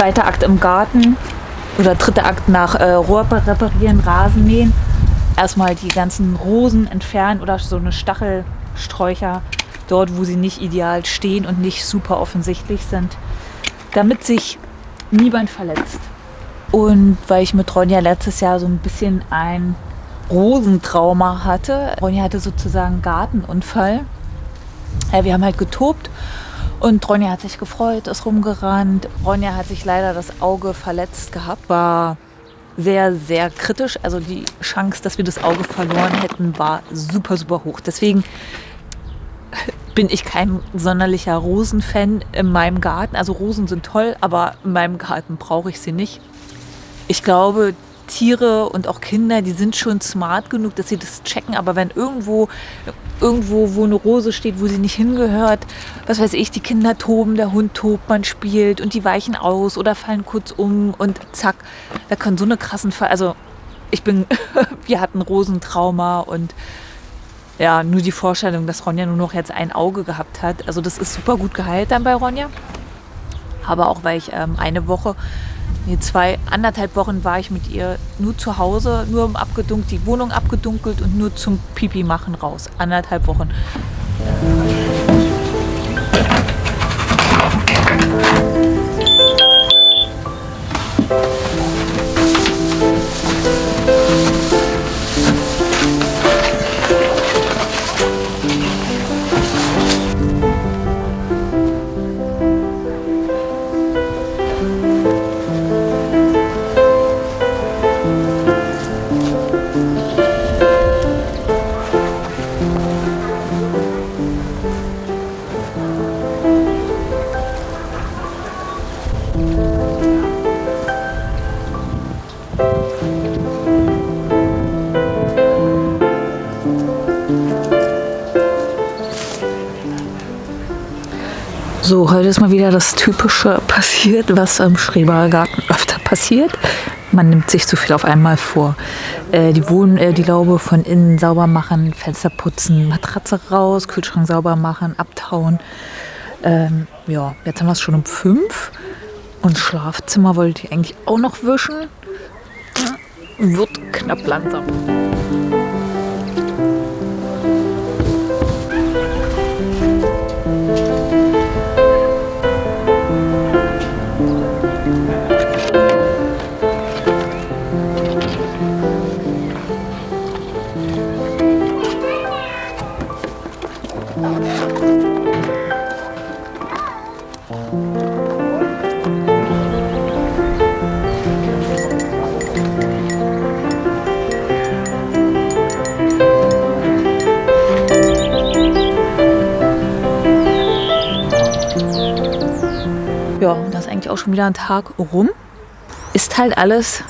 zweiter Akt im Garten oder dritter Akt nach Rohr reparieren, Rasen mähen. Erstmal die ganzen Rosen entfernen oder so eine Stachelsträucher dort, wo sie nicht ideal stehen und nicht super offensichtlich sind, damit sich niemand verletzt. Und weil ich mit Ronja letztes Jahr so ein bisschen ein Rosentrauma hatte. Ronja hatte sozusagen einen Gartenunfall. Wir haben halt getobt und Ronja hat sich gefreut, ist rumgerannt. Ronja hat sich leider das Auge verletzt gehabt, war sehr, sehr kritisch. Also die Chance, dass wir das Auge verloren hätten, war super, super hoch. Deswegen bin ich kein sonderlicher Rosenfan in meinem Garten. Also Rosen sind toll, aber in meinem Garten brauche ich sie nicht. Ich glaube, Tiere und auch Kinder, die sind schon smart genug, dass sie das checken. Aber wenn irgendwo, wo eine Rose steht, wo sie nicht hingehört, was weiß ich, die Kinder toben, der Hund tobt, man spielt und die weichen aus oder fallen kurz um und zack, da können so eine krassen Fall. Also wir hatten Rosentrauma und ja, nur die Vorstellung, dass Ronja nur noch jetzt ein Auge gehabt hat. Also das ist super gut geheilt dann bei Ronja. Aber auch weil ich anderthalb Wochen war ich mit ihr nur zu Hause, nur die Wohnung abgedunkelt und nur zum Pipi machen raus. 1,5 Wochen. So, heute ist mal wieder das Typische passiert, was im Schrebergarten öfter passiert. Man nimmt sich zu viel auf einmal vor. Die Laube von innen sauber machen, Fenster putzen, Matratze raus, Kühlschrank sauber machen, abtauen. Jetzt haben wir es schon um 5. Und Schlafzimmer wollte ich eigentlich auch noch wischen. Wird knapp langsam. Ja, da ist eigentlich auch schon wieder ein Tag rum. Ist halt alles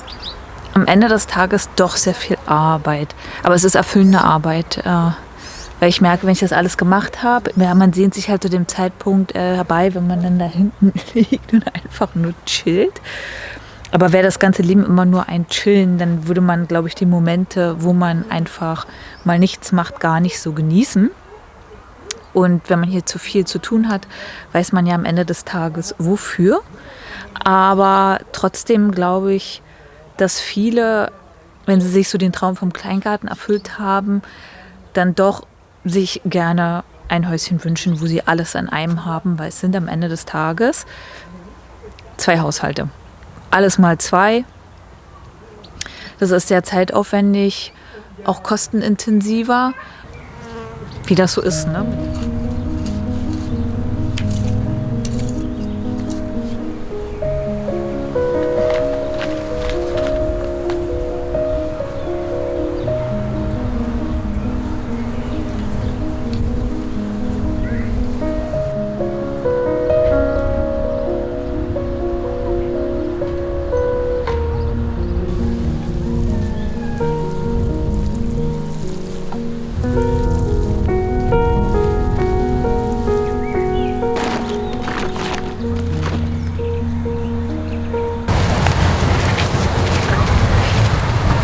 am Ende des Tages doch sehr viel Arbeit. Aber es ist erfüllende Arbeit. Weil ich merke, wenn ich das alles gemacht habe, man sehnt sich halt zu dem Zeitpunkt herbei, wenn man dann da hinten liegt und einfach nur chillt. Aber wäre das ganze Leben immer nur ein Chillen, dann würde man, glaube ich, die Momente, wo man einfach mal nichts macht, gar nicht so genießen. Und wenn man hier zu viel zu tun hat, weiß man ja am Ende des Tages wofür. Aber trotzdem glaube ich, dass viele, wenn sie sich so den Traum vom Kleingarten erfüllt haben, dann doch sich gerne ein Häuschen wünschen, wo sie alles an einem haben, weil es sind am Ende des Tages 2 Haushalte. Alles mal 2. Das ist sehr zeitaufwendig, auch kostenintensiver, wie das so ist, ne?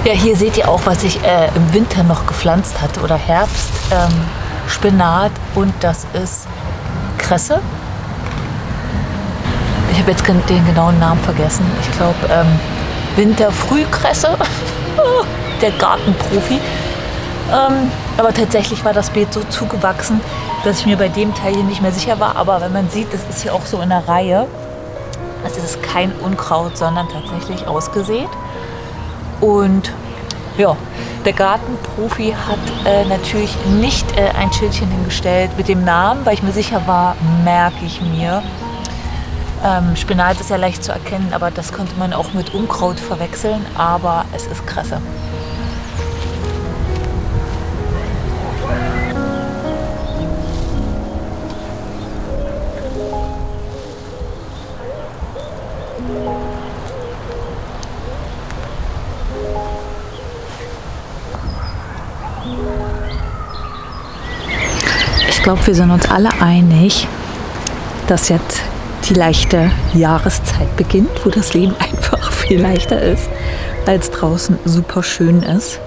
Ja, hier seht ihr auch, was ich im Winter noch gepflanzt hatte oder Herbst. Spinat und das ist Kresse. Ich habe jetzt den genauen Namen vergessen. Ich glaube, Winterfrühkresse, der Gartenprofi. Aber tatsächlich war das Beet so zugewachsen, dass ich mir bei dem Teil hier nicht mehr sicher war. Aber wenn man sieht, das ist hier auch so in der Reihe. Also es ist kein Unkraut, sondern tatsächlich ausgesät. Und ja, der Gartenprofi hat natürlich nicht ein Schildchen hingestellt mit dem Namen, weil ich mir sicher war, merke ich mir. Spinat ist ja leicht zu erkennen, aber das könnte man auch mit Unkraut verwechseln, aber es ist Kresse. Ich glaube, wir sind uns alle einig, dass jetzt die leichte Jahreszeit beginnt, wo das Leben einfach viel leichter ist, als draußen super schön ist.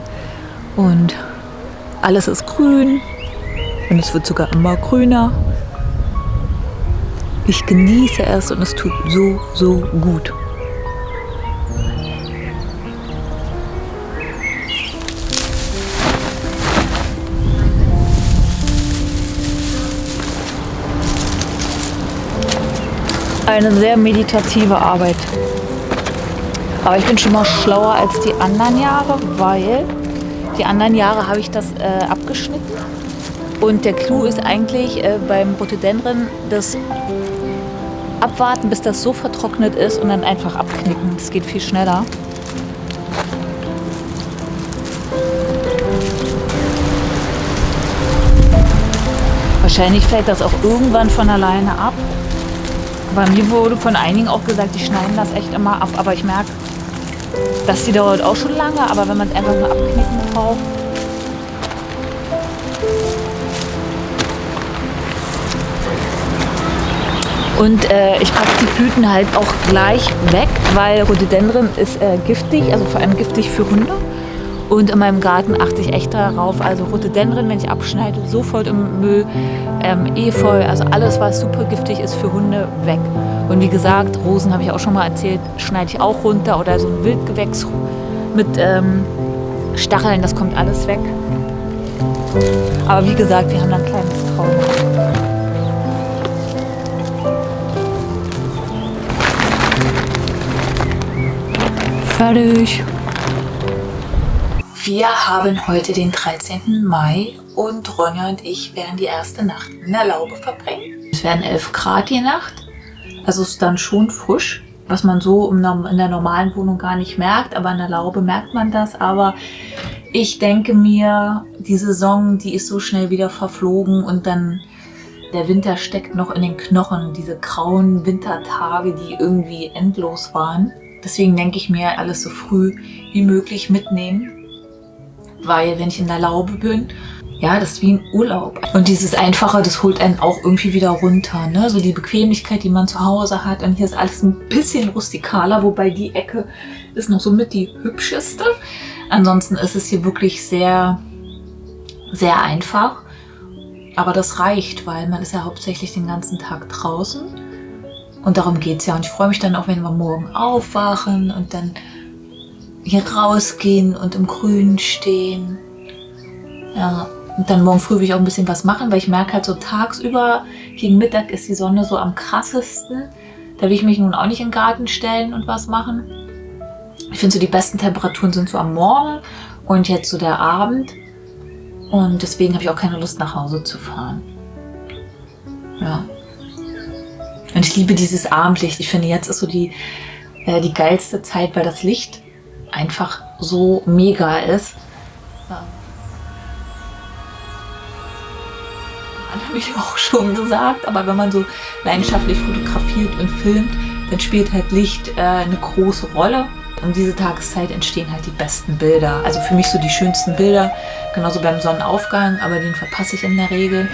Und alles ist grün und es wird sogar immer grüner. Ich genieße es und es tut so, so gut. Eine sehr meditative Arbeit. Aber ich bin schon mal schlauer als die anderen Jahre, weil die anderen Jahre habe ich das abgeschnitten. Und der Clou ist eigentlich beim Rhododendron das Abwarten, bis das so vertrocknet ist und dann einfach abknicken. Das geht viel schneller. Wahrscheinlich fällt das auch irgendwann von alleine ab. Bei mir wurde von einigen auch gesagt, die schneiden das echt immer ab. Aber ich merke, das dauert auch schon lange. Aber wenn man es einfach nur abknicken braucht. Und ich packe die Blüten halt auch gleich weg, weil Rhododendron ist giftig, also vor allem giftig für Hunde. Und in meinem Garten achte ich echt darauf. Also Rhododendron, wenn ich abschneide, sofort im Müll. Efeu, also alles, was super giftig ist für Hunde, weg. Und wie gesagt, Rosen habe ich auch schon mal erzählt, schneide ich auch runter. Oder so ein Wildgewächs mit Stacheln, das kommt alles weg. Aber wie gesagt, wir haben da ein kleines Trauma. Fertig. Wir haben heute den 13. Mai und Ronja und ich werden die erste Nacht in der Laube verbringen. Es werden 11 Grad die Nacht, also ist dann schon frisch, was man so in der normalen Wohnung gar nicht merkt, aber in der Laube merkt man das. Aber ich denke mir, die Saison, die ist so schnell wieder verflogen und dann der Winter steckt noch in den Knochen, diese grauen Wintertage, die irgendwie endlos waren. Deswegen denke ich mir, alles so früh wie möglich mitnehmen. Weil wenn ich in der Laube bin, ja, das ist wie ein Urlaub. Und dieses Einfache, das holt einen auch irgendwie wieder runter. Ne? So die Bequemlichkeit, die man zu Hause hat. Und hier ist alles ein bisschen rustikaler, wobei die Ecke ist noch so mit die hübscheste. Ansonsten ist es hier wirklich sehr, sehr einfach. Aber das reicht, weil man ist ja hauptsächlich den ganzen Tag draußen. Und darum geht es ja. Und ich freue mich dann auch, wenn wir morgen aufwachen und dann hier rausgehen und im Grünen stehen. Ja, und dann morgen früh will ich auch ein bisschen was machen, weil ich merke halt so tagsüber, gegen Mittag ist die Sonne so am krassesten. Da will ich mich nun auch nicht in den Garten stellen und was machen. Ich finde so die besten Temperaturen sind so am Morgen und jetzt so der Abend. Und deswegen habe ich auch keine Lust nach Hause zu fahren. Ja. Und ich liebe dieses Abendlicht. Ich finde jetzt ist so die geilste Zeit, weil das Licht einfach so mega ist. Habe ich auch schon gesagt, aber wenn man so leidenschaftlich fotografiert und filmt, dann spielt halt Licht eine große Rolle. Um diese Tageszeit entstehen halt die besten Bilder. Also für mich so die schönsten Bilder, genauso beim Sonnenaufgang, aber den verpasse ich in der Regel.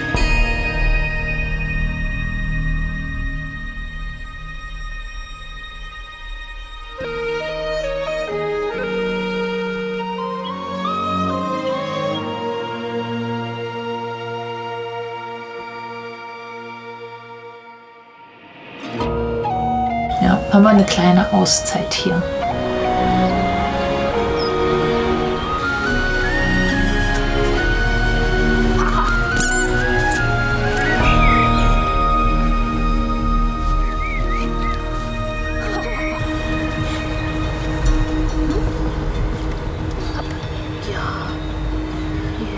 Haben wir eine kleine Auszeit hier.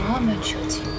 Ja, mein Schatzi.